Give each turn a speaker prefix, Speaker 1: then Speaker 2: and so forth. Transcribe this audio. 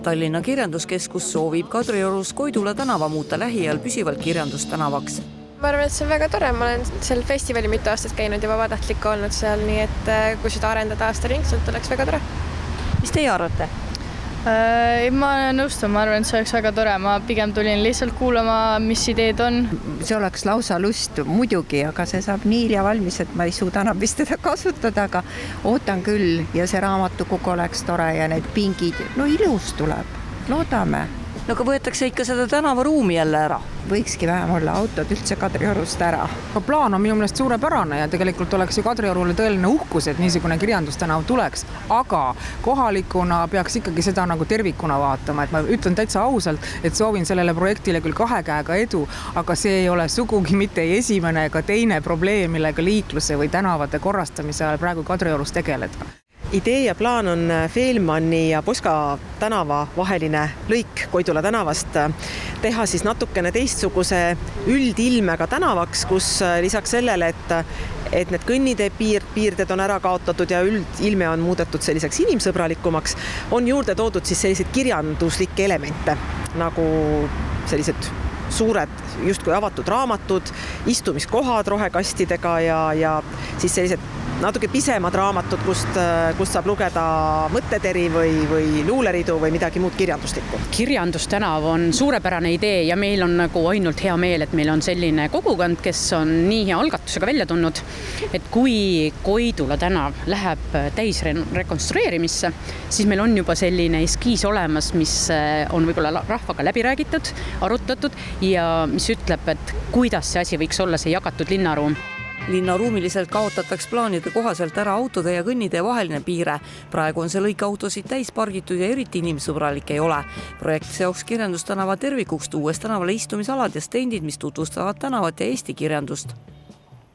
Speaker 1: Tallinna Kirjanduskeskus soovib Kadriorus Koidula tänava muuta lähiajal püsivalt kirjandustänavaks.
Speaker 2: Ma arvan, et see on väga tore. Ma olen seal festivali mitu aastat käinud ja vabatahtlik olnud seal, nii et kui seda arendada aastaringselt, oleks väga tore.
Speaker 1: Mis teie arvate?
Speaker 3: Ma nõustun, ma arvan, et see oleks väga tore. Ma pigem tulin lihtsalt kuulama, mis ideed on.
Speaker 4: See oleks lausa lust muidugi, aga see saab nii hilja valmis, et ma ei suuda enam vist teda kasutada, aga ootan küll ja see raamatukogu oleks tore ja need pingid. No ilus tuleb, loodame.
Speaker 1: No aga võetakse ikka seda tänavaruumi jälle ära.
Speaker 4: Võikski vähem olla autod üldse Kadriorust ära.
Speaker 5: Plaan on minu meelest suurepärane ja tegelikult oleks ju Kadriorule tõeline uhkus, et niisugune kirjandustänav tuleks. Aga kohalikuna peaks ikkagi seda nagu tervikuna vaatama. Et ma ütlen täitsa ausalt, et soovin sellele projektile küll 2 käega edu, aga see ei ole sugugi mitte esimene ega teine probleem, millega liikluse või tänavate korrastamise ajal praegu Kadriorus tegeleda.
Speaker 6: Idee ja plaan on Feilmanni ja Poska tänava vaheline lõik Koidula tänavast teha siis natukene teistsuguse üldilmega tänavaks, kus lisaks sellele, et need kõnnitee piirded on ära kaotatud ja üldilme on muudetud selliseks inimsõbralikumaks, on juurde toodud siis selliseid kirjanduslikke elemente, nagu sellised suured justkui avatud raamatud, istumiskohad rohekastidega ja siis sellised natuke pisemad raamatud, kust saab lugeda mõtteteri või luuleridu või midagi muud kirjanduslikku.
Speaker 7: Kirjandustänav on suurepärane idee ja meil on nagu ainult hea meel, et meil on selline kogukond, kes on nii hea algatusega välja tulnud, et kui Koidula tänav läheb täis rekonstrueerimisse, siis meil on juba selline eskiis olemas, mis on võib-olla rahvaga läbi räägitud, arutatud ja mis ütleb, et kuidas see asi võiks olla see jagatud linnaruum.
Speaker 1: Linnaruumiliselt kaotataks plaanide kohaselt ära autode ja kõnnitee vaheline piire. Praegu on see lõik autosid täis pargitud ja eriti inimsõbralik ei ole. Projekt seoks kirjandustänava tervikuks, tuues tänavale istumisalad ja stendid, mis tutvustavad tänavat ja Eesti kirjandust.